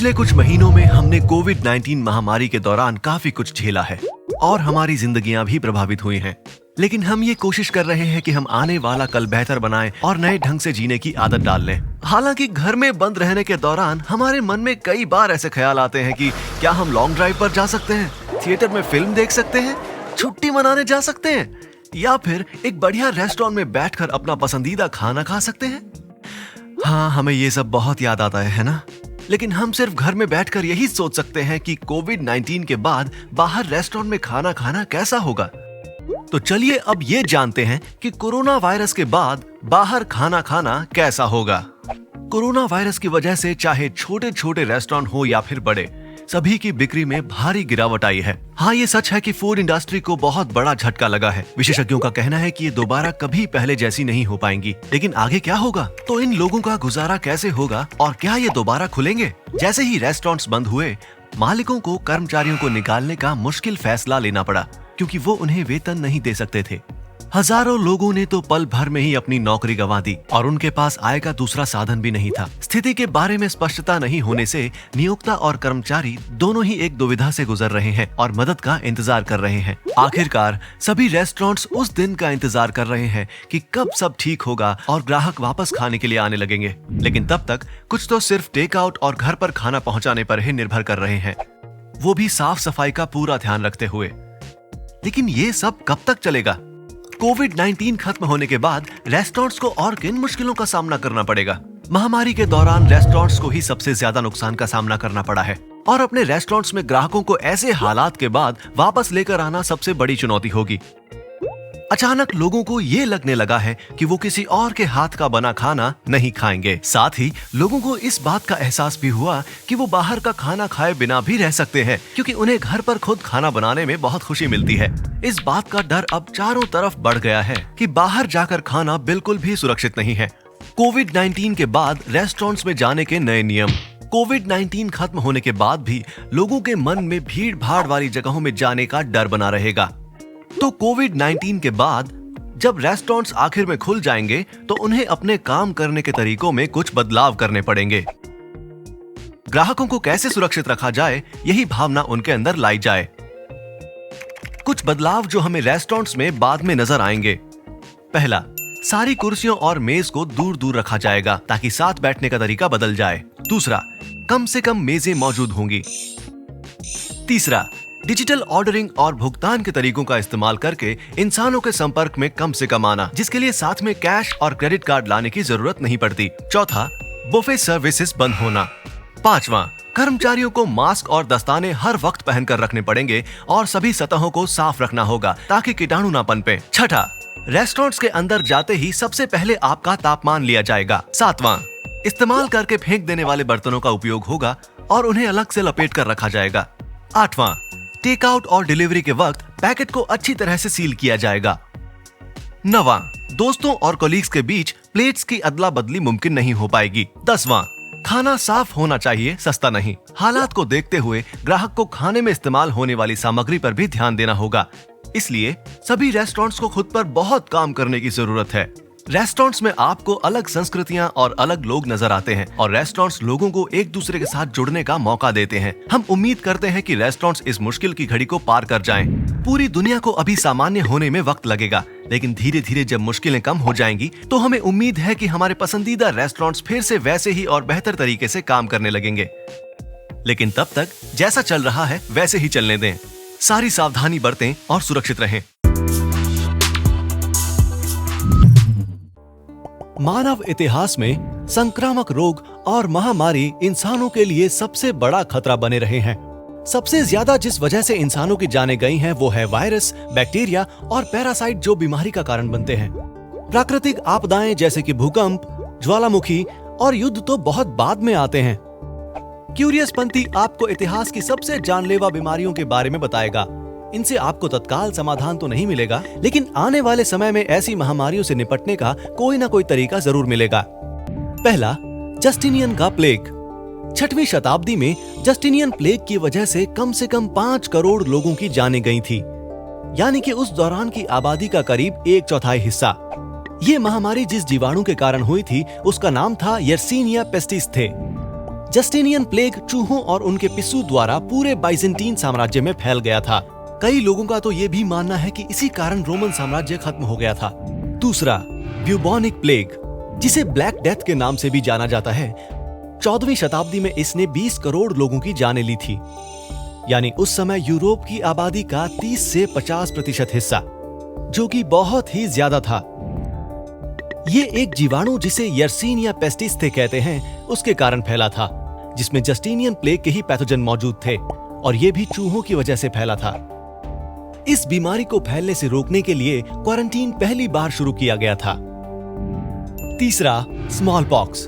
पिछले कुछ महीनों में हमने कोविड-19 महामारी के दौरान काफी कुछ झेला है और हमारी जिंदगियां भी प्रभावित हुई हैं। लेकिन हम ये कोशिश कर रहे हैं कि हम आने वाला कल बेहतर बनाएं और नए ढंग से जीने की आदत डाल लें। हालांकि घर में बंद रहने के दौरान हमारे मन में कई बार ऐसे ख्याल आते हैं कि क्या हम लॉन्ग ड्राइव पर जा सकते हैं, थिएटर में फिल्म देख सकते हैं, छुट्टी मनाने जा सकते हैं या फिर एक बढ़िया रेस्टोरेंट में बैठकर अपना पसंदीदा खाना खा सकते हैं। हाँ, हमें ये सब बहुत याद आता है ना? लेकिन हम सिर्फ घर में बैठकर यही सोच सकते हैं कि कोविड-19 के बाद बाहर रेस्टोरेंट में खाना खाना कैसा होगा। तो चलिए अब ये जानते हैं कि कोरोना वायरस के बाद बाहर खाना खाना कैसा होगा। कोरोना वायरस की वजह से चाहे छोटे छोटे रेस्टोरेंट हो या फिर बड़े, सभी की बिक्री में भारी गिरावट आई है। हाँ, ये सच है कि फूड इंडस्ट्री को बहुत बड़ा झटका लगा है। विशेषज्ञों का कहना है कि ये दोबारा कभी पहले जैसी नहीं हो पाएंगी। लेकिन आगे क्या होगा? तो इन लोगों का गुजारा कैसे होगा और क्या ये दोबारा खुलेंगे? जैसे ही रेस्टोरेंट्स बंद हुए, मालिकों को कर्मचारियों को निकालने का मुश्किल फैसला लेना पड़ा, क्योंकि वो उन्हें वेतन नहीं दे सकते थे। हजारों लोगों ने तो पल भर में ही अपनी नौकरी गंवा दी और उनके पास आय का दूसरा साधन भी नहीं था। स्थिति के बारे में स्पष्टता नहीं होने से नियोक्ता और कर्मचारी दोनों ही एक दुविधा से गुजर रहे हैं और मदद का इंतजार कर रहे हैं। आखिरकार सभी रेस्टोरेंट्स उस दिन का इंतजार कर रहे हैं कि कब सब ठीक होगा और ग्राहक वापस खाने के लिए आने लगेंगे। लेकिन तब तक कुछ तो सिर्फ टेक आउट और घर पर खाना पहुंचाने पर ही निर्भर कर रहे हैं, वो भी साफ सफाई का पूरा ध्यान रखते हुए। लेकिन ये सब कब तक चलेगा? कोविड-19 खत्म होने के बाद रेस्टोरेंट्स को और किन मुश्किलों का सामना करना पड़ेगा? महामारी के दौरान रेस्टोरेंट्स को ही सबसे ज्यादा नुकसान का सामना करना पड़ा है और अपने रेस्टोरेंट्स में ग्राहकों को ऐसे हालात के बाद वापस लेकर आना सबसे बड़ी चुनौती होगी। अचानक लोगों को ये लगने लगा है कि वो किसी और के हाथ का बना खाना नहीं खाएंगे। साथ ही लोगों को इस बात का एहसास भी हुआ कि वो बाहर का खाना खाए बिना भी रह सकते हैं, क्योंकि उन्हें घर पर खुद खाना बनाने में बहुत खुशी मिलती है। इस बात का डर अब चारों तरफ बढ़ गया है कि बाहर जाकर खाना बिल्कुल भी सुरक्षित नहीं है। कोविड-19 के बाद रेस्टोरेंट्स में जाने के नए नियम। कोविड-19 खत्म होने के बाद भी लोगों के मन में भीड़ भाड़ वाली जगहों में जाने का डर बना रहेगा। तो कोविड-19 के बाद जब रेस्टोरेंट्स आखिर में खुल जाएंगे तो उन्हें अपने काम करने के तरीकों में कुछ बदलाव करने पड़ेंगे। ग्राहकों को कैसे सुरक्षित रखा जाए, यही भावना उनके अंदर लाई जाए। कुछ बदलाव जो हमें रेस्टोरेंट्स में बाद में नजर आएंगे। पहला, सारी कुर्सियों और मेज को दूर दूर रखा जाएगा ताकि साथ बैठने का तरीका बदल जाए। दूसरा, कम से कम मेजें मौजूद होंगी। तीसरा, डिजिटल ऑर्डरिंग और भुगतान के तरीकों का इस्तेमाल करके इंसानों के संपर्क में कम से कम आना, जिसके लिए साथ में कैश और क्रेडिट कार्ड लाने की जरूरत नहीं पड़ती। चौथा, बुफे सर्विसेज बंद होना। पांचवा, कर्मचारियों को मास्क और दस्ताने हर वक्त पहनकर रखने पड़ेंगे और सभी सतहों को साफ रखना होगा ताकि कीटाणु ना पनपे। छठा, रेस्टोरेंट्स के अंदर जाते ही सबसे पहले आपका तापमान लिया जाएगा। सातवां, इस्तेमाल करके फेंक देने वाले बर्तनों का उपयोग होगा और उन्हें अलग से लपेट कर रखा जाएगा। आठवां, टेक आउट और डिलीवरी के वक्त पैकेट को अच्छी तरह से सील किया जाएगा। नवां, दोस्तों और कोलीग्स के बीच प्लेट्स की अदला बदली मुमकिन नहीं हो पाएगी। 10वां, खाना साफ होना चाहिए, सस्ता नहीं। हालात को देखते हुए ग्राहक को खाने में इस्तेमाल होने वाली सामग्री पर भी ध्यान देना होगा। इसलिए सभी रेस्टोरेंट्स को खुद पर बहुत काम करने की जरूरत है। रेस्टोरेंट्स में आपको अलग संस्कृतियां और अलग लोग नजर आते हैं और रेस्टोरेंट्स लोगों को एक दूसरे के साथ जुड़ने का मौका देते हैं। हम उम्मीद करते हैं कि रेस्टोरेंट्स इस मुश्किल की घड़ी को पार कर जाएं। पूरी दुनिया को अभी सामान्य होने में वक्त लगेगा, लेकिन धीरे धीरे जब मुश्किलें कम हो जाएंगी तो हमें उम्मीद है कि हमारे पसंदीदा रेस्टोरेंट्स फिर से वैसे ही और बेहतर तरीके से काम करने लगेंगे। लेकिन तब तक जैसा चल रहा है वैसे ही चलने दें। सारी सावधानी बरतें और सुरक्षित रहें। मानव इतिहास में संक्रामक रोग और महामारी इंसानों के लिए सबसे बड़ा खतरा बने रहे हैं। सबसे ज्यादा जिस वजह से इंसानों की जानें गई हैं वो है वायरस, बैक्टीरिया और पैरासाइट जो बीमारी का कारण बनते हैं। प्राकृतिक आपदाएं जैसे कि भूकंप, ज्वालामुखी और युद्ध तो बहुत बाद में आते हैं। क्यूरियस पंथी आपको इतिहास की सबसे जानलेवा बीमारियों के बारे में बताएगा। इनसे आपको तत्काल समाधान तो नहीं मिलेगा, लेकिन आने वाले समय में ऐसी महामारियों से निपटने का कोई ना कोई तरीका जरूर मिलेगा। पहला, जस्टिनियन का प्लेग। 6वीं शताब्दी में जस्टिनियन प्लेग की वजह से कम 5 करोड़ लोगों की जानें गई थी, यानी कि उस दौरान की आबादी का करीब 1/4 हिस्सा। ये महामारी जिस जीवाणु के कारण हुई थी उसका नाम था यर्सीनिया पेस्टिस थे। जस्टिनियन प्लेग चूहों और उनके पिस्सू द्वारा पूरे बाइजेंटीन साम्राज्य में फैल गया था। कई लोगों का तो ये भी मानना है कि इसी कारण रोमन साम्राज्य खत्म हो गया था। दूसरा, ब्यूबोनिक प्लेग, जिसे ब्लैक डेथ के नाम से भी जाना जाता है। 14वीं शताब्दी में इसने 20 करोड़ लोगों की जानें ली थी, यानी उस समय यूरोप की आबादी का 30 से 50% हिस्सा, जो कि बहुत ही ज्यादा था। ये एक जीवाणु जिसे यर्सीनिया पेस्टिस थे कहते हैं, उसके कारण फैला था, जिसमें जस्टिनियन प्लेग के ही पैथोजन मौजूद थे और ये भी चूहों की वजह से फैला था। इस बीमारी को फैलने से रोकने के लिए क्वारंटीन पहली बार शुरू किया गया था। तीसरा, स्मॉल पॉक्स।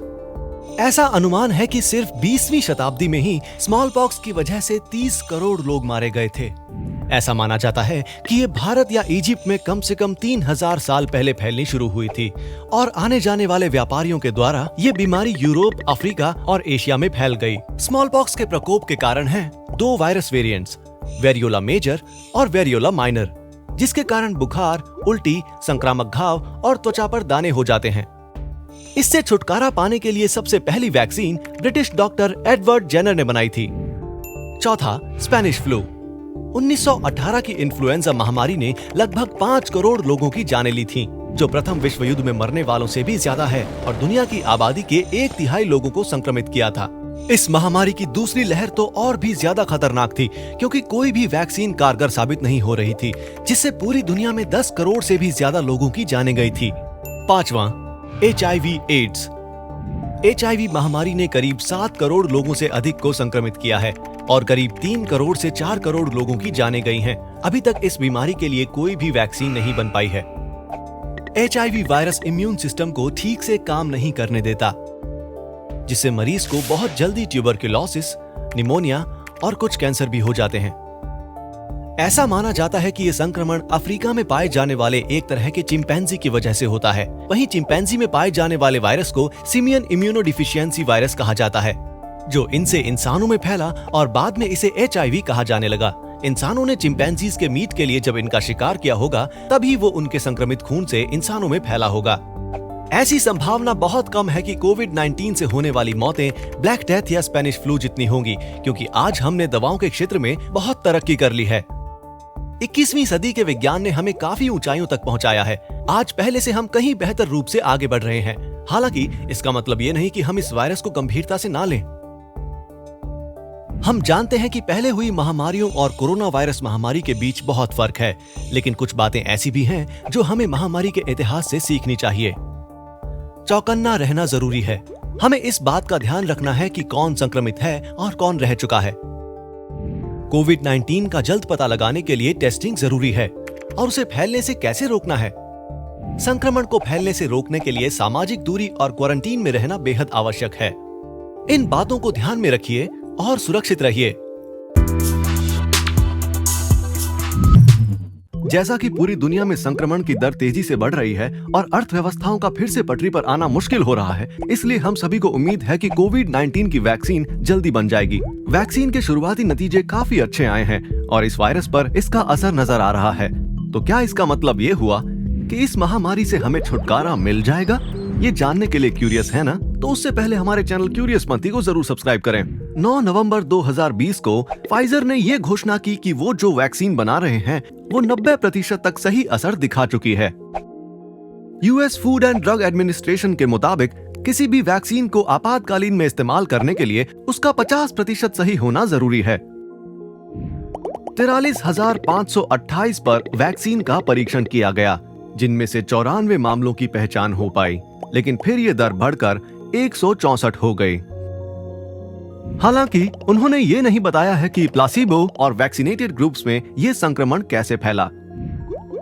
ऐसा अनुमान है कि सिर्फ 20वीं शताब्दी में ही स्मॉल पॉक्स की वजह से 30 करोड़ लोग मारे गए थे। ऐसा माना जाता है कि ये भारत या इजिप्ट में कम से कम 3000 साल पहले फैलनी शुरू हुई थी और आने जाने वाले व्यापारियों के द्वारा ये बीमारी यूरोप, अफ्रीका और एशिया में फैल गई। स्मॉल पॉक्स के प्रकोप के कारण हैं 2 वायरस वेरिएंट्स, वेरियोला मेजर और वेरियोला माइनर, जिसके कारण बुखार, उल्टी, संक्रामक घाव और त्वचा पर दाने हो जाते हैं। इससे छुटकारा पाने के लिए सबसे पहली vaccine British doctor Edward Jenner ने बनाई थी। चौथा, स्पेनिश फ्लू। 1918 की इन्फ्लुएंजा महामारी ने लगभग 5 करोड़ लोगों की जानें ली थीं, जो प्रथम विश्व युद्ध में मरने वालों से भी ज्यादा है और दुनिया की आबादी के 1/3 लोगों को संक्रमित किया था। इस महामारी की दूसरी लहर तो और भी ज्यादा खतरनाक थी, क्योंकि कोई भी वैक्सीन कारगर साबित नहीं हो रही थी, जिससे पूरी दुनिया में 10 करोड़ से भी ज्यादा लोगों की जानें गई थी। पांचवा, HIV एड्स। HIV महामारी ने करीब 7 करोड़ लोगों से अधिक को संक्रमित किया है और करीब 3 करोड़ से 4 करोड़ लोगों की जानें गई हैं। अभी तक इस बीमारी के लिए कोई भी वैक्सीन नहीं बन पाई है। HIV वायरस इम्यून सिस्टम को ठीक से काम नहीं करने देता, जिससे मरीज को बहुत जल्दी ट्यूबरकुलोसिस, निमोनिया और कुछ कैंसर भी हो जाते हैं। ऐसा माना जाता है कि ये संक्रमण अफ्रीका में पाए जाने वाले एक तरह के चिंपैंजी की वजह से होता है। वहीं चिंपैंजी में पाए जाने वाले वायरस को सिमियन इम्यूनोडिफिशियेंसी वायरस कहा जाता है, जो इनसे इंसानों में फैला और बाद में इसे HIV कहा जाने लगा। इंसानों ने चिंपैंजीज के मीट के लिए जब इनका शिकार किया होगा, तभी वो उनके संक्रमित खून से इंसानों में फैला होगा। ऐसी संभावना बहुत कम है कि कोविड-19 से होने वाली मौतें ब्लैक डेथ या स्पेनिश फ्लू जितनी होंगी, क्योंकि आज हमने दवाओं के क्षेत्र में बहुत तरक्की कर ली है। 21वीं सदी के विज्ञान ने हमें काफी ऊंचाइयों तक पहुंचाया है। आज पहले से हम कहीं बेहतर रूप से आगे बढ़ रहे हैं। हालांकि इसका मतलब ये नहीं कि हम इस वायरस को गंभीरता से ना लें। हम जानते हैं कि पहले हुई महामारियों और कोरोना वायरस महामारी के बीच बहुत फर्क है, लेकिन कुछ बातें ऐसी भी हैं जो हमें महामारी के इतिहास से सीखनी चाहिए। चौकन्ना रहना जरूरी है। हमें इस बात का ध्यान रखना है कि कौन संक्रमित है और कौन रह चुका है। कोविड-19 का जल्द पता लगाने के लिए टेस्टिंग जरूरी है और उसे फैलने से कैसे रोकना है। संक्रमण को फैलने से रोकने के लिए सामाजिक दूरी और क्वारंटीन में रहना बेहद आवश्यक है। इन बातों को ध्यान में रखिए और सुरक्षित रहिए। जैसा कि पूरी दुनिया में संक्रमण की दर तेजी से बढ़ रही है और अर्थव्यवस्थाओं का फिर से पटरी पर आना मुश्किल हो रहा है, इसलिए हम सभी को उम्मीद है कि कोविड-19 की वैक्सीन जल्दी बन जाएगी। वैक्सीन के शुरुआती नतीजे काफी अच्छे आए हैं और इस वायरस पर इसका असर नजर आ रहा है। तो क्या इसका मतलब ये हुआ कि इस महामारी से हमें छुटकारा मिल जाएगा? ये जानने के लिए क्यूरियस है ना? तो उससे पहले हमारे चैनल क्यूरियस मंथी को जरूर सब्सक्राइब करें। 9 नवंबर 2020 को फाइजर ने ये घोषणा की कि वो जो वैक्सीन बना रहे हैं वो 90% तक सही असर दिखा चुकी है। US food and drug administration के मुताबिक किसी भी वैक्सीन को आपातकालीन में इस्तेमाल करने के लिए उसका 50% सही होना जरूरी है। 43,528 पर वैक्सीन का परीक्षण किया गया, जिनमें से 94 मामलों की पहचान हो पाई, लेकिन फिर ये दर बढ़कर 164 हो गई। हालांकि उन्होंने ये नहीं बताया है कि प्लासिबो और वैक्सीनेटेड ग्रुप्स में ये संक्रमण कैसे फैला।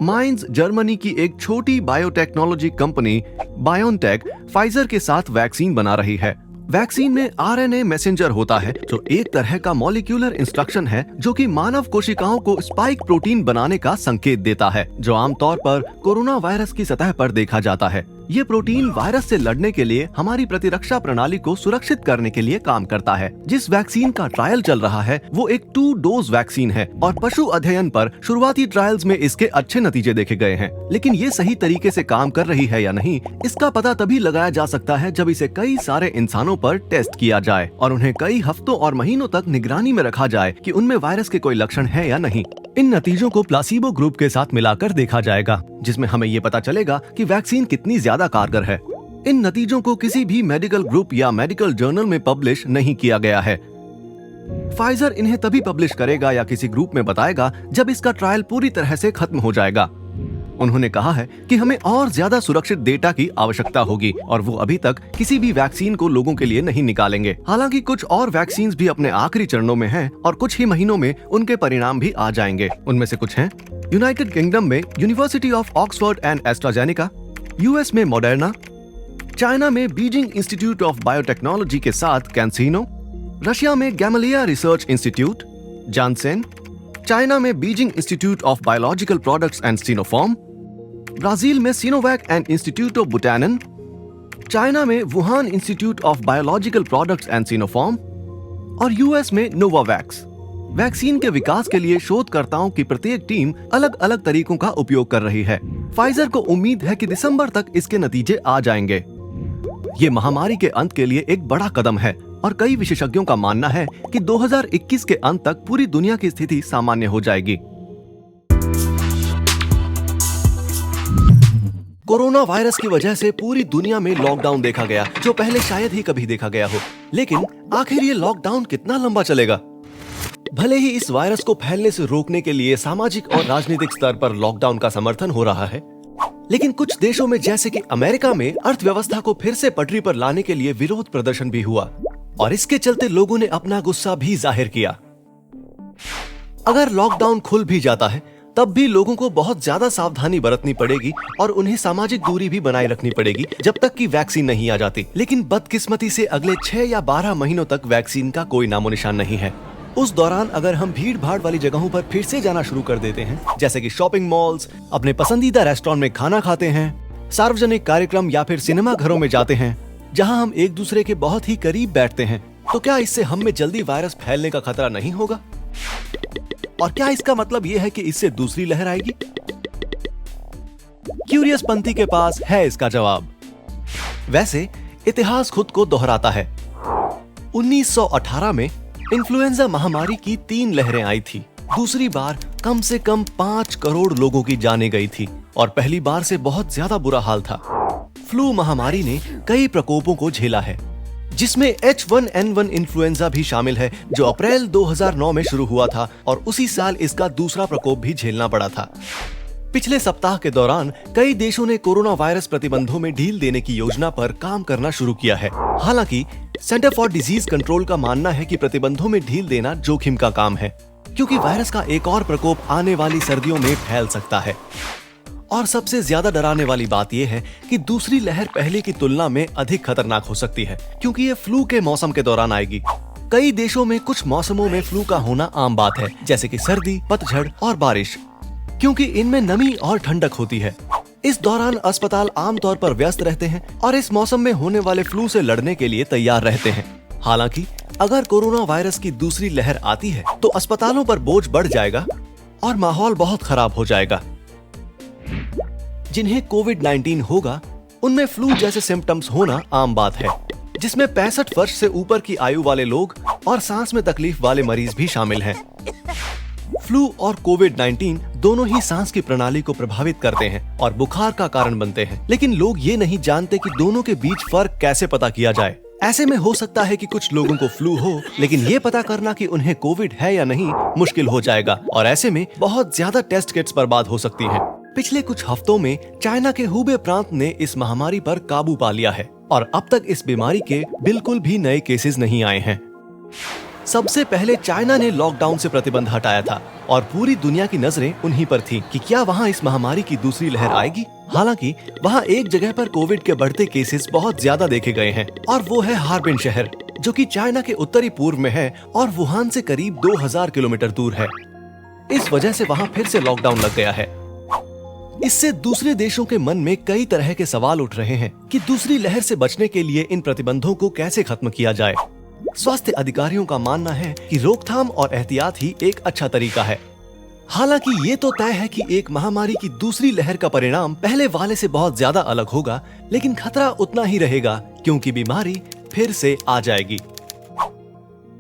माइंस जर्मनी की एक छोटी बायोटेक्नोलॉजी कंपनी बायोनटेक फाइजर के साथ वैक्सीन बना रही है। वैक्सीन में आरएनए मैसेंजर होता है, जो एक तरह का मॉलिक्यूलर इंस्ट्रक्शन है जो कि मानव कोशिकाओं को स्पाइक प्रोटीन बनाने का संकेत देता है, जो आमतौर पर कोरोना वायरस की सतह पर देखा जाता है। ये प्रोटीन वायरस से लड़ने के लिए हमारी प्रतिरक्षा प्रणाली को सुरक्षित करने के लिए काम करता है। जिस वैक्सीन का ट्रायल चल रहा है वो एक 2 डोज वैक्सीन है और पशु अध्ययन पर शुरुआती ट्रायल्स में इसके अच्छे नतीजे देखे गए हैं। लेकिन ये सही तरीके से काम कर रही है या नहीं, इसका पता तभी लगाया जा सकता है जब इसे कई सारे इंसानों पर टेस्ट किया जाए और उन्हें कई हफ्तों और महीनों तक निगरानी में रखा जाए कि उनमें वायरस के कोई लक्षण है या नहीं। इन नतीजों को प्लासीबो ग्रुप के साथ मिलाकर देखा जाएगा, जिसमें हमें ये पता चलेगा कि वैक्सीन कितनी ज्यादा कारगर है। इन नतीजों को किसी भी मेडिकल ग्रुप या मेडिकल जर्नल में पब्लिश नहीं किया गया है। फाइजर इन्हें तभी पब्लिश करेगा या किसी ग्रुप में बताएगा जब इसका ट्रायल पूरी तरह से खत्म हो जाएगा। उन्होंने कहा है कि हमें और ज्यादा सुरक्षित डेटा की आवश्यकता होगी और वो अभी तक किसी भी वैक्सीन को लोगों के लिए नहीं निकालेंगे। हालांकि कुछ और वैक्सीन भी अपने आखिरी चरणों में हैं और कुछ ही महीनों में उनके परिणाम भी आ जाएंगे। उनमें से कुछ हैं यूनाइटेड किंगडम में University of Oxford and AstraZeneca, US में मॉडर्ना, चाइना में बीजिंग इंस्टीट्यूट ऑफ बायोटेक्नोलॉजी के साथ कैंसिनो, रशिया में Gamaleya Research Institute, Janssen, China में Beijing Institute of Biological Products and Sinopharm, Brazil में Sinovac and Institute of Butantan, China में Wuhan Institute of Biological Products and Sinopharm और US में Novavax. Vaccine के विकास के लिए शोधकर्ताओं की प्रत्येक टीम अलग अलग तरीकों का उपयोग कर रही है। फाइजर को उम्मीद है कि दिसंबर तक इसके नतीजे आ जाएंगे। ये महामारी के अंत के लिए एक बड़ा कदम है और कई विशेषज्ञों का मानना है कि 2021 के अंत तक पूरी दुनिया की स्थिति सामान्य हो जाएगी। कोरोना वायरस की वजह से पूरी दुनिया में लॉकडाउन देखा गया, जो पहले शायद ही कभी देखा गया हो। लेकिन आखिर ये लॉकडाउन कितना लंबा चलेगा? भले ही इस वायरस को फैलने से रोकने के लिए सामाजिक और राजनीतिक स्तर पर लॉकडाउन का समर्थन हो रहा है, लेकिन कुछ देशों में जैसे कि अमेरिका में अर्थव्यवस्था को फिर से पटरी पर लाने के लिए विरोध प्रदर्शन भी हुआ और इसके चलते लोगों ने अपना गुस्सा भी जाहिर किया। अगर लॉकडाउन खुल भी जाता है तब भी लोगों को बहुत ज्यादा सावधानी बरतनी पड़ेगी और उन्हें सामाजिक दूरी भी बनाए रखनी पड़ेगी जब तक कि वैक्सीन नहीं आ जाती। लेकिन बदकिस्मती से अगले 6 या 12 महीनों तक वैक्सीन का कोई नामो निशान नहीं है। उस दौरान अगर हम भीड़ भाड़ वाली जगहों पर फिर से जाना शुरू कर देते हैं, जैसे कि शॉपिंग मॉल्स, अपने पसंदीदा रेस्टोरेंट में खाना खाते हैं, सार्वजनिक कार्यक्रम या फिर सिनेमा घरों में जाते हैं जहां हम एक दूसरे के बहुत ही करीब बैठते हैं, तो क्या इससे हम में जल्दी वायरस फैलने का खतरा नहीं होगा? और क्या इसका मतलब ये है कि इससे दूसरी लहर आएगी? क्यूरियस पंथी के पास है इसका जवाब। वैसे इतिहास खुद को दोहराता है। 1918 में इन्फ्लुएंजा महामारी की 3 लहरें आई थी। दूसरी बार कम से कम 5 करोड़ लोगों की जानें गई थी और पहली बार से बहुत ज्यादा बुरा हाल था। फ्लू महामारी ने कई प्रकोपों को झेला है, जिसमें H1N1 इन्फ्लुएंजा भी शामिल है, जो अप्रैल 2009 में शुरू हुआ था और उसी साल इसका दूसरा प्रकोप भी झेलना पड़ा था। पिछले सप्ताह के दौरान कई देशों ने कोरोना वायरस प्रतिबंधों में ढील देने की योजना पर काम करना शुरू किया है। हालांकि सेंटर फॉर डिजीज कंट्रोल का मानना है कि प्रतिबंधों में ढील देना जोखिम का काम है, क्योंकि वायरस का एक और प्रकोप आने वाली सर्दियों में फैल सकता है। और सबसे ज्यादा डराने वाली बात यह है कि दूसरी लहर पहले की तुलना में अधिक खतरनाक हो सकती है, क्योंकि ये फ्लू के मौसम के दौरान आएगी। कई देशों में कुछ मौसमों में फ्लू का होना आम बात है, जैसे कि सर्दी, पतझड़ और बारिश, क्योंकि इनमें नमी और ठंडक होती है। इस दौरान अस्पताल आमतौर पर व्यस्त रहते हैं और इस मौसम में होने वाले फ्लू से लड़ने के लिए तैयार रहते हैं। हालांकि अगर कोरोना वायरस की दूसरी लहर आती है तो अस्पतालों पर बोझ बढ़ जाएगा और माहौल बहुत खराब हो जाएगा। जिन्हें कोविड-19 होगा उनमें फ्लू जैसे सिम्टम्स होना आम बात है, जिसमें 65 वर्ष से ऊपर की आयु वाले लोग और सांस में तकलीफ वाले मरीज भी शामिल हैं। फ्लू और कोविड-19 दोनों ही सांस की प्रणाली को प्रभावित करते हैं और बुखार का कारण बनते हैं, लेकिन लोग ये नहीं जानते कि दोनों के बीच फर्क कैसे पता किया जाए। ऐसे में हो सकता है कि कुछ लोगों को फ्लू हो, लेकिन ये पता करना कि उन्हें कोविड है या नहीं मुश्किल हो जाएगा और ऐसे में बहुत ज्यादा टेस्ट किट्स बर्बाद हो सकती हैं। पिछले कुछ हफ्तों में चाइना के हुबे प्रांत ने इस महामारी पर काबू पा लिया है और अब तक इस बीमारी के बिल्कुल भी नए केसेस नहीं आए हैं। सबसे पहले चाइना ने लॉकडाउन से प्रतिबंध हटाया था और पूरी दुनिया की नजरें उन्हीं पर थीं कि क्या वहां इस महामारी की दूसरी लहर आएगी। हालांकि वहां एक जगह पर कोविड के बढ़ते केसेस बहुत ज्यादा देखे गए हैं और वो है हार्बिन शहर, जो कि चाइना के उत्तरी पूर्व में है और वुहान से करीब 2000 किलोमीटर दूर है। इस वजह से वहां फिर से लॉकडाउन लग गया है। इससे दूसरे देशों के मन में कई तरह के सवाल उठ रहे हैं कि दूसरी लहर से बचने के लिए इन प्रतिबंधों को कैसे खत्म किया जाए। स्वास्थ्य अधिकारियों का मानना है कि रोकथाम और एहतियात ही एक अच्छा तरीका है। हालांकि ये तो तय है कि एक महामारी की दूसरी लहर का परिणाम पहले वाले से बहुत ज्यादा अलग होगा, लेकिन खतरा उतना ही रहेगा क्योंकि बीमारी फिर से आ जाएगी।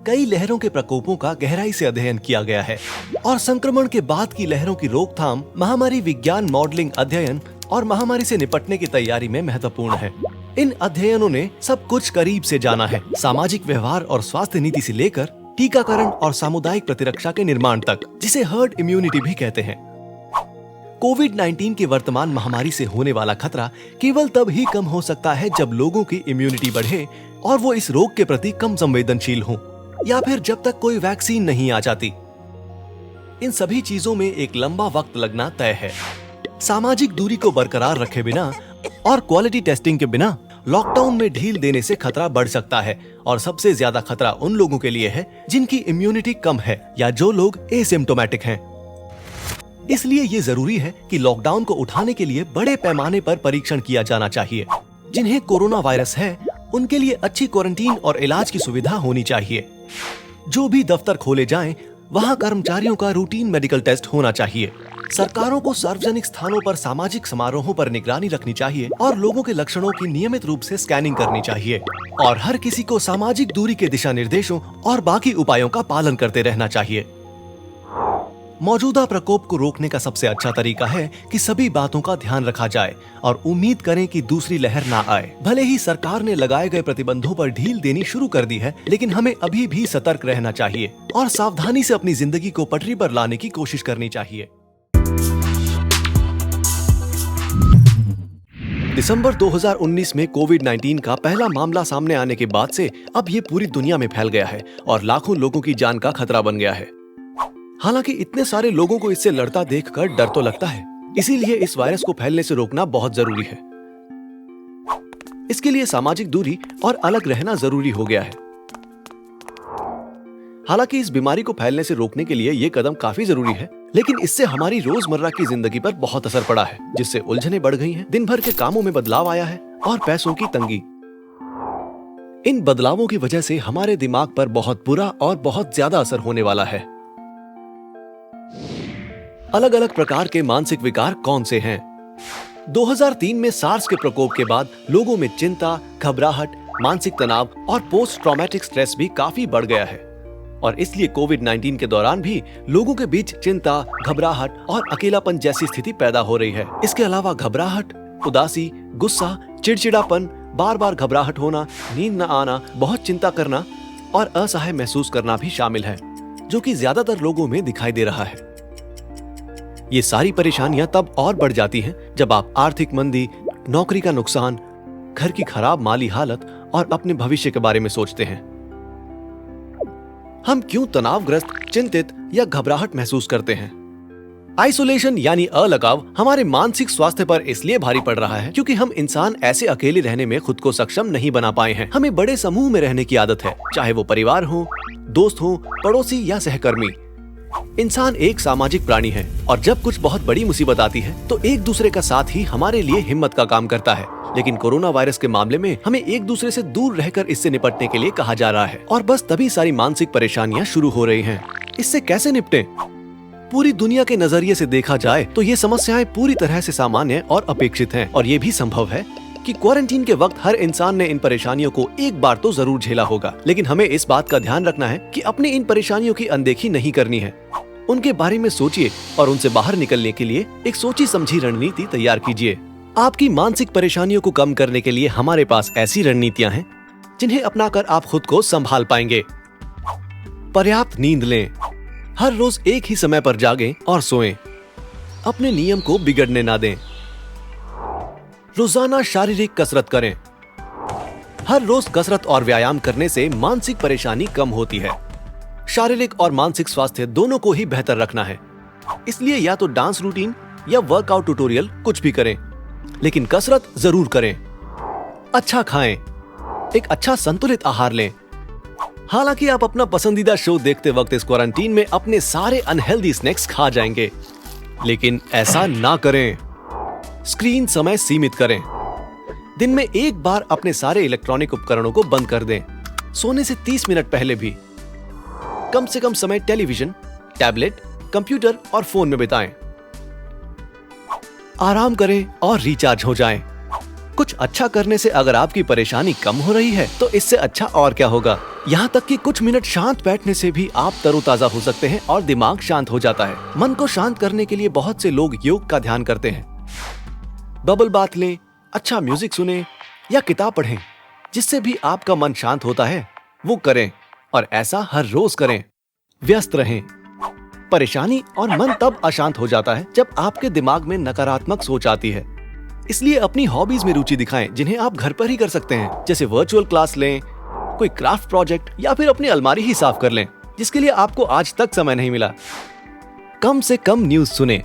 कई लहरों के प्रकोपों का गहराई से अध्ययन किया गया है और संक्रमण के बाद की लहरों की रोकथाम महामारी विज्ञान मॉडलिंग अध्ययन और महामारी से निपटने की तैयारी में महत्वपूर्ण है। इन अध्ययनों ने सब कुछ करीब से जाना है, सामाजिक व्यवहार और स्वास्थ्य नीति से लेकर टीकाकरण और सामुदायिक प्रतिरक्षा के निर्माण तक, जिसे हर्ड इम्यूनिटी भी कहते हैं। कोविड-19 की वर्तमान महामारी से होने वाला खतरा केवल तब ही कम हो सकता है जब लोगों की इम्यूनिटी बढ़े और वो इस रोग के प्रति कम संवेदनशील हों, या फिर जब तक कोई वैक्सीन नहीं आ जाती। इन सभी चीजों में एक लंबा वक्त लगना तय है। सामाजिक दूरी को बरकरार रखे बिना और क्वालिटी टेस्टिंग के बिना लॉकडाउन में ढील देने से खतरा बढ़ सकता है, और सबसे ज्यादा खतरा उन लोगों के लिए है जिनकी इम्यूनिटी कम है या जो लोग एसिम्प्टोमेटिक हैं। इसलिए ये जरूरी है कि लॉकडाउन को उठाने के लिए बड़े पैमाने पर परीक्षण किया जाना चाहिए। जिन्हें कोरोना वायरस है उनके लिए अच्छी क्वारंटीन और इलाज की सुविधा होनी चाहिए। जो भी दफ्तर खोले जाएं, वहां कर्मचारियों का रूटीन मेडिकल टेस्ट होना चाहिए। सरकारों को सार्वजनिक स्थानों पर सामाजिक समारोहों पर निगरानी रखनी चाहिए और लोगों के लक्षणों की नियमित रूप से स्कैनिंग करनी चाहिए, और हर किसी को सामाजिक दूरी के दिशा निर्देशों और बाकी उपायों का पालन करते रहना चाहिए। मौजूदा प्रकोप को रोकने का सबसे अच्छा तरीका है कि सभी बातों का ध्यान रखा जाए और उम्मीद करें कि दूसरी लहर ना आए। भले ही सरकार ने लगाए गए प्रतिबंधों पर ढील देनी शुरू कर दी है, लेकिन हमें अभी भी सतर्क रहना चाहिए और सावधानी से अपनी जिंदगी को पटरी पर लाने की कोशिश करनी चाहिए। दिसंबर 2019 में कोविड-19 का पहला मामला सामने आने के बाद से अब ये पूरी दुनिया में फैल गया है और लाखों लोगों की जान का खतरा बन गया है। हालांकि इतने सारे लोगों को इससे लड़ता देखकर डर तो लगता है, इसीलिए इस वायरस को फैलने से रोकना बहुत जरूरी है। इसके लिए सामाजिक दूरी और अलग रहना जरूरी हो गया है। हालांकि इस बीमारी को फैलने से रोकने के लिए ये कदम काफी जरूरी है, लेकिन इससे हमारी रोजमर्रा की जिंदगी पर बहुत असर पड़ा है, जिससे उलझने बढ़ गई हैं, दिन भर के कामों में बदलाव आया है और पैसों की तंगी। इन बदलावों की वजह से हमारे दिमाग पर बहुत बुरा और बहुत ज्यादा असर होने वाला है। अलग अलग प्रकार के मानसिक विकार कौन से हैं? 2003 में सार्स के प्रकोप के बाद लोगों में चिंता, घबराहट, मानसिक तनाव और पोस्ट ट्रॉमेटिक स्ट्रेस भी काफी बढ़ गया है, और इसलिए कोविड-19 के दौरान भी लोगों के बीच चिंता, घबराहट और अकेलापन जैसी स्थिति पैदा हो रही है। इसके अलावा घबराहट, उदासी, गुस्सा, चिड़चिड़ापन, बार बार घबराहट होना, नींद न आना, बहुत चिंता करना और असहाय महसूस करना भी शामिल है, जो कि ज्यादातर लोगों में दिखाई दे रहा है। ये सारी परेशानियां तब और बढ़ जाती हैं जब आप आर्थिक मंदी, नौकरी का नुकसान, घर की खराब माली हालत और अपने भविष्य के बारे में सोचते हैं। हम क्यों तनावग्रस्त, चिंतित या घबराहट महसूस करते हैं? आइसोलेशन यानी अलगाव हमारे मानसिक स्वास्थ्य पर इसलिए भारी पड़ रहा है क्योंकि हम इंसान ऐसे अकेले रहने में खुद को सक्षम नहीं बना पाए हैं। हमें बड़े समूह में रहने की आदत है, चाहे वो परिवार हो, दोस्त हो, पड़ोसी या सहकर्मी। इंसान एक सामाजिक प्राणी है और जब कुछ बहुत बड़ी मुसीबत आती है तो एक दूसरे का साथ ही हमारे लिए हिम्मत का काम करता है। लेकिन कोरोना वायरस के मामले में हमें एक दूसरे से दूर रहकर इससे निपटने के लिए कहा जा रहा है, और बस तभी सारी मानसिक परेशानियां शुरू हो रही हैं। इससे कैसे निपटें? पूरी दुनिया के नजरिए से देखा जाए तो ये समस्याएं पूरी तरह से सामान्य और अपेक्षित हैं, और ये भी संभव है कि क्वारंटीन के वक्त हर इंसान ने इन परेशानियों को एक बार तो जरूर झेला होगा। लेकिन हमें इस बात का ध्यान रखना है कि अपनी इन परेशानियों की अनदेखी नहीं करनी है। उनके बारे में सोचिए और उनसे बाहर निकलने के लिए एक सोची समझी रणनीति तैयार कीजिए। आपकी मानसिक परेशानियों को कम करने के लिए हमारे पास ऐसी रणनीतियां हैं जिन्हें अपनाकर आप खुद को संभाल पाएंगे। पर्याप्त नींद लें, हर रोज एक ही समय पर जागें और सोएं। अपने नियम को बिगड़ने ना दें। रोजाना शारीरिक कसरत करें। हर रोज कसरत और व्यायाम करने से मानसिक परेशानी कम होती है। शारीरिक और मानसिक स्वास्थ्य दोनों को ही बेहतर रखना है, इसलिए या तो डांस रूटीन या वर्कआउट ट्यूटोरियल कुछ भी करें, लेकिन कसरत जरूर करें। अच्छा खाएं, एक अच्छा संतुलित आहार लें। हालांकि आप अपना पसंदीदा शो देखते वक्त इस क्वारंटीन में अपने सारे अनहेल्दी स्नैक्स खा जाएंगे, लेकिन ऐसा ना करें। स्क्रीन समय सीमित करें। दिन में एक बार अपने सारे इलेक्ट्रॉनिक उपकरणों को बंद कर दें। सोने से 30 मिनट पहले भी कम से कम समय टेलीविजन, टैबलेट, कंप्यूटर और फोन में बिताएं। आराम करें और रिचार्ज हो जाएं। कुछ अच्छा करने से अगर आपकी परेशानी कम हो रही है तो इससे अच्छा और क्या होगा। यहाँ तक कि कुछ मिनट शांत बैठने से भी आप तरोताजा हो सकते हैं और दिमाग शांत हो जाता है। मन को शांत करने के लिए बहुत से लोग योग का ध्यान करते हैं। बबल बाथ लें, अच्छा म्यूजिक सुने या किताब पढ़ें। जिससे भी आपका मन शांत होता है वो करें और ऐसा हर रोज करें। व्यस्त रहें। परेशानी और मन तब अशांत हो जाता है जब आपके दिमाग में नकारात्मक सोच आती है। इसलिए अपनी हॉबीज में रुचि दिखाएं जिन्हें आप घर पर ही कर सकते हैं। जैसे वर्चुअल क्लास लें, कोई क्राफ्ट प्रोजेक्ट या फिर अपनी अलमारी ही साफ कर लें जिसके लिए आपको आज तक समय नहीं मिला। कम से कम न्यूज सुने।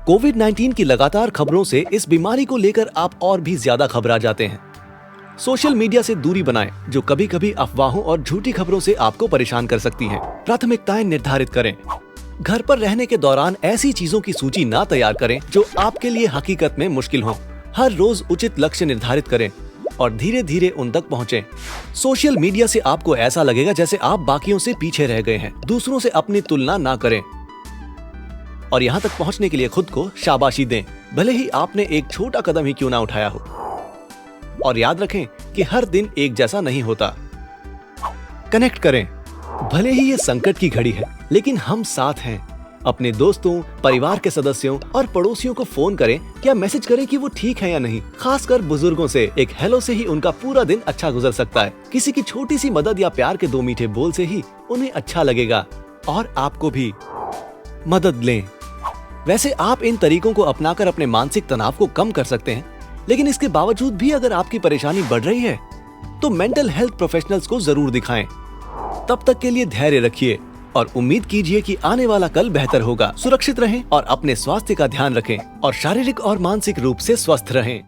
कोविड-19 की लगातार खबरों से इस बीमारी को लेकर आप और भी ज्यादा घबरा जाते हैं। सोशल मीडिया से दूरी बनाएं जो कभी कभी अफवाहों और झूठी खबरों से आपको परेशान कर सकती हैं। प्राथमिकताएं निर्धारित करें। घर पर रहने के दौरान ऐसी चीजों की सूची ना तैयार करें जो आपके लिए हकीकत में मुश्किल हो। हर रोज उचित लक्ष्य निर्धारित करें और धीरे धीरे उन तक पहुंचें। सोशल मीडिया से आपको ऐसा लगेगा जैसे आप बाकियों से पीछे रह गए हैं। दूसरों से अपनी तुलना ना करें और यहाँ तक पहुंचने के लिए खुद को शाबाशी दें, भले ही आपने एक छोटा कदम ही क्यों ना उठाया हो। और याद रखें कि हर दिन एक जैसा नहीं होता। कनेक्ट करें। भले ही ये संकट की घड़ी है लेकिन हम साथ हैं। अपने दोस्तों, परिवार के सदस्यों और पड़ोसियों को फोन करें या मैसेज करें कि वो ठीक है या नहीं। खासकर बुजुर्गों से एक हेलो से ही उनका पूरा दिन अच्छा गुजर सकता है। किसी की छोटी सी मदद या प्यार के 2 मीठे बोल से ही उन्हें अच्छा लगेगा और आपको भी। मदद लें। वैसे आप इन तरीकों को अपनाकर अपने मानसिक तनाव को कम कर सकते हैं, लेकिन इसके बावजूद भी अगर आपकी परेशानी बढ़ रही है तो मेंटल हेल्थ प्रोफेशनल्स को जरूर दिखाएं। तब तक के लिए धैर्य रखिए और उम्मीद कीजिए कि आने वाला कल बेहतर होगा। सुरक्षित रहें और अपने स्वास्थ्य का ध्यान रखें और शारीरिक और मानसिक रूप से स्वस्थ रहें।